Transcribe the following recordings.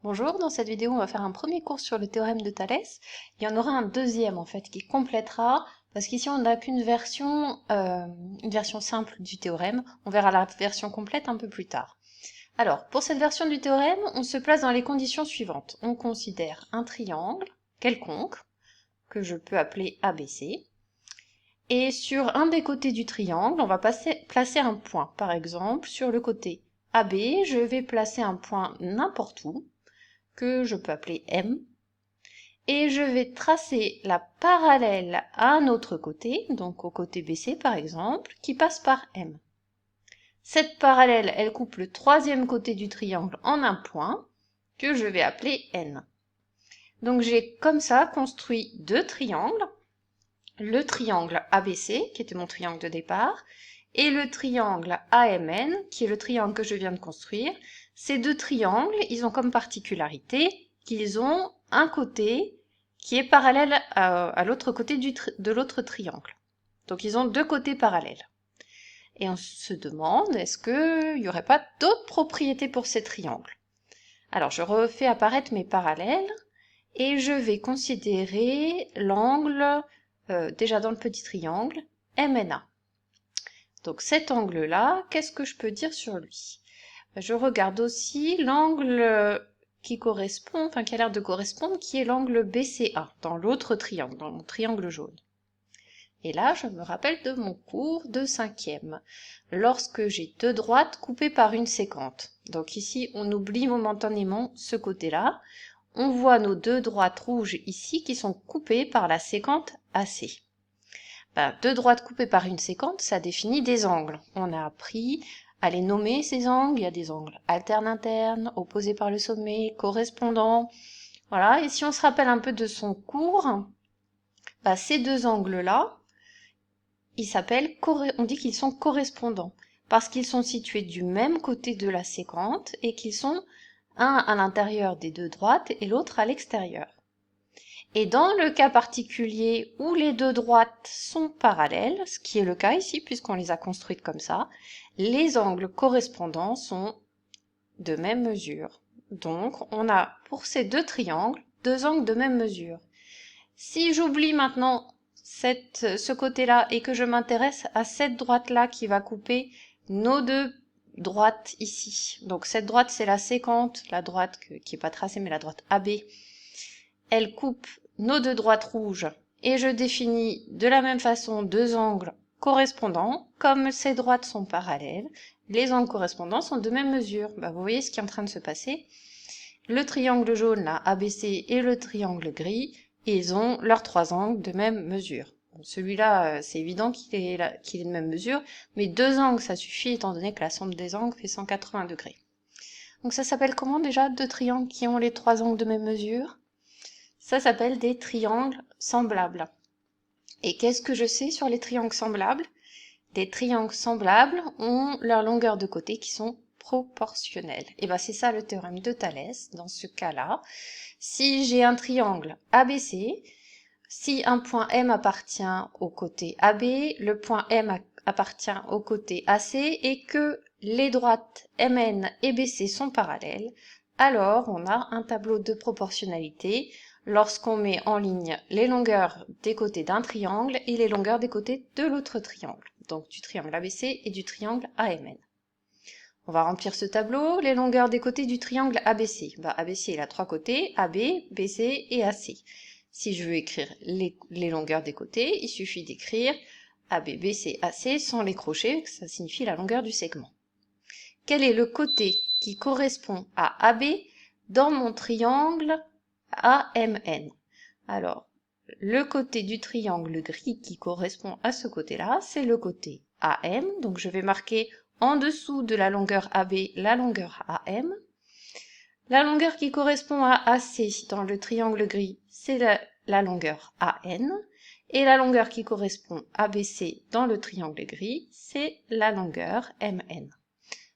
Bonjour, dans cette vidéo on va faire un premier cours sur le théorème de Thalès. Il y en aura un deuxième en fait qui complétera, parce qu'ici on n'a qu'une version, une version simple du théorème. On verra la version complète un peu plus tard. Alors, pour cette version du théorème, on se place dans les conditions suivantes. On considère un triangle quelconque, que je peux appeler ABC, et sur un des côtés du triangle, on va placer un point. Par exemple, sur le côté AB, je vais placer un point n'importe où, que je peux appeler M, et je vais tracer la parallèle à un autre côté, donc au côté BC par exemple, qui passe par M. Cette parallèle, elle coupe le troisième côté du triangle en un point, que je vais appeler N. Donc j'ai comme ça construit deux triangles, le triangle ABC, qui était mon triangle de départ, et le triangle AMN, qui est le triangle que je viens de construire. Ces deux triangles, ils ont comme particularité qu'ils ont un côté qui est parallèle à l'autre côté de l'autre triangle. Donc ils ont deux côtés parallèles. Et on se demande, est-ce qu'il n'y aurait pas d'autres propriétés pour ces triangles? Alors je refais apparaître mes parallèles, et je vais considérer l'angle, déjà dans le petit triangle, MNA. Donc cet angle-là, qu'est-ce que je peux dire sur lui? Je regarde aussi l'angle qui correspond, enfin qui a l'air de correspondre, qui est l'angle BCA, dans l'autre triangle, dans mon triangle jaune. Et là, je me rappelle de mon cours de 5e, lorsque j'ai deux droites coupées par une séquente. Donc ici, on oublie momentanément ce côté-là. On voit nos deux droites rouges ici qui sont coupées par la séquente AC. Deux droites coupées par une séquente, ça définit des angles. On a appris à les nommer ces angles. Il y a des angles alternes-internes, opposés par le sommet, correspondants. Voilà, et si on se rappelle un peu de son cours, ces deux angles-là, on dit qu'ils sont correspondants, parce qu'ils sont situés du même côté de la séquente et qu'ils sont un à l'intérieur des deux droites et l'autre à l'extérieur. Et dans le cas particulier où les deux droites sont parallèles, ce qui est le cas ici puisqu'on les a construites comme ça, les angles correspondants sont de même mesure. Donc on a pour ces deux triangles, deux angles de même mesure. Si j'oublie maintenant ce côté-là et que je m'intéresse à cette droite-là qui va couper nos deux droites ici. Donc cette droite c'est la séquente, la droite qui n'est pas tracée mais la droite AB. Elle coupe nos deux droites rouges et je définis de la même façon deux angles correspondants. Comme ces droites sont parallèles, les angles correspondants sont de même mesure. Vous voyez ce qui est en train de se passer. Le triangle jaune, là, ABC, et le triangle gris, ils ont leurs trois angles de même mesure. Bon, celui-là, c'est évident qu'il est de même mesure, mais deux angles, ça suffit étant donné que la somme des angles fait 180 degrés. Donc ça s'appelle comment déjà, deux triangles qui ont les trois angles de même mesure? Ça s'appelle des triangles semblables. Et qu'est-ce que je sais sur les triangles semblables? Les triangles semblables ont leur longueur de côté qui sont proportionnelles. Et c'est ça le théorème de Thalès dans ce cas-là. Si j'ai un triangle ABC, si un point M appartient au côté AB, le point M appartient au côté AC et que les droites MN et BC sont parallèles, alors on a un tableau de proportionnalité lorsqu'on met en ligne les longueurs des côtés d'un triangle et les longueurs des côtés de l'autre triangle, donc du triangle ABC et du triangle AMN. On va remplir ce tableau, les longueurs des côtés du triangle ABC. ABC il a trois côtés, AB, BC et AC. Si je veux écrire les longueurs des côtés, il suffit d'écrire AB, BC, AC sans les crochets, ça signifie la longueur du segment. Quel est le côté qui correspond à AB dans mon triangle AMN? Alors, le côté du triangle gris qui correspond à ce côté-là, c'est le côté AM. Donc je vais marquer en dessous de la longueur AB, la longueur AM. La longueur qui correspond à AC dans le triangle gris, c'est la longueur AN. Et la longueur qui correspond à BC dans le triangle gris, c'est la longueur MN.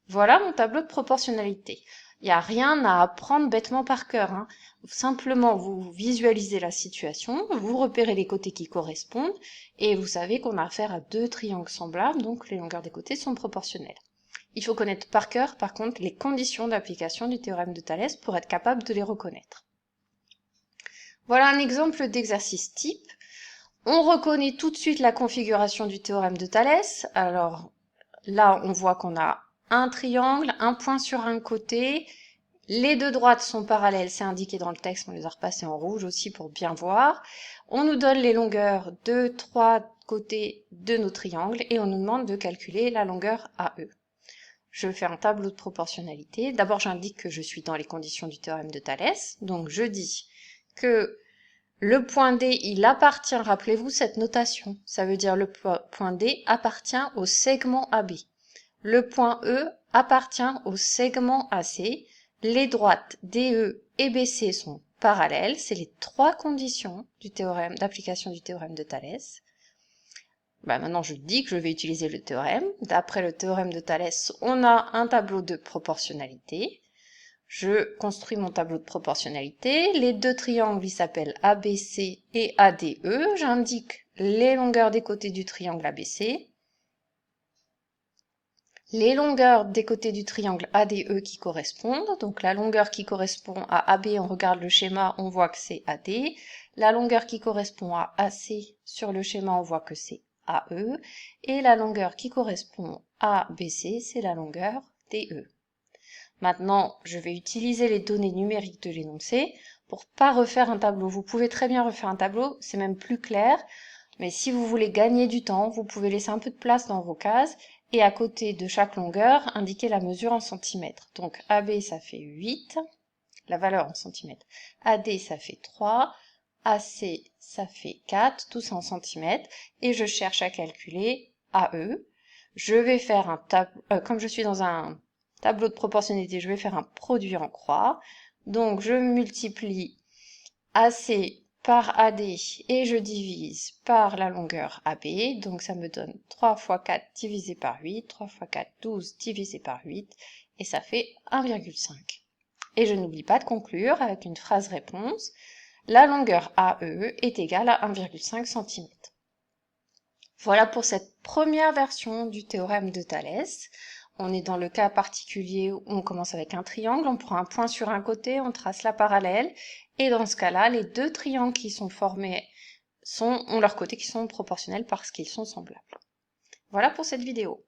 Voilà mon tableau de proportionnalité. Il n'y a rien à apprendre bêtement par cœur. Simplement, vous visualisez la situation, vous repérez les côtés qui correspondent, et vous savez qu'on a affaire à deux triangles semblables, donc les longueurs des côtés sont proportionnelles. Il faut connaître par cœur, par contre, les conditions d'application du théorème de Thalès pour être capable de les reconnaître. Voilà un exemple d'exercice type. On reconnaît tout de suite la configuration du théorème de Thalès. Alors là, on voit qu'on a un triangle, un point sur un côté. Les deux droites sont parallèles, c'est indiqué dans le texte, on les a repassées en rouge aussi pour bien voir. On nous donne les longueurs de trois côtés de nos triangles et on nous demande de calculer la longueur AE. Je fais un tableau de proportionnalité. D'abord, j'indique que je suis dans les conditions du théorème de Thalès. Donc, je dis que le point D, il appartient, rappelez-vous cette notation, ça veut dire le point D appartient au segment AB. Le point E appartient au segment AC. Les droites DE et BC sont parallèles. C'est les trois conditions du théorème d'application du théorème de Thalès. Maintenant, je dis que je vais utiliser le théorème. D'après le théorème de Thalès, on a un tableau de proportionnalité. Je construis mon tableau de proportionnalité. Les deux triangles, ils s'appellent ABC et ADE. J'indique les longueurs des côtés du triangle ABC. Les longueurs des côtés du triangle ADE qui correspondent. Donc la longueur qui correspond à AB, on regarde le schéma, on voit que c'est AD. La longueur qui correspond à AC, sur le schéma, on voit que c'est AE. Et la longueur qui correspond à BC, c'est la longueur DE. Maintenant, je vais utiliser les données numériques de l'énoncé pour pas refaire un tableau. Vous pouvez très bien refaire un tableau, c'est même plus clair, mais si vous voulez gagner du temps, vous pouvez laisser un peu de place dans vos cases et à côté de chaque longueur, indiquer la mesure en centimètres. Donc AB, ça fait 8, la valeur en centimètres. AD, ça fait 3, AC, ça fait 4, tout ça en centimètres, et je cherche à calculer AE. Je vais faire un tableau, comme je suis dans un tableau de proportionnalité, je vais faire un produit en croix. Donc, je multiplie AC par AD et je divise par la longueur AB. Donc, ça me donne 3 fois 4 divisé par 8, 3 fois 4, 12 divisé par 8, et ça fait 1,5. Et je n'oublie pas de conclure avec une phrase réponse. La longueur AE est égale à 1,5 cm. Voilà pour cette première version du théorème de Thalès. On est dans le cas particulier où on commence avec un triangle, on prend un point sur un côté, on trace la parallèle, et dans ce cas-là, les deux triangles qui sont formés ont leurs côtés qui sont proportionnels parce qu'ils sont semblables. Voilà pour cette vidéo.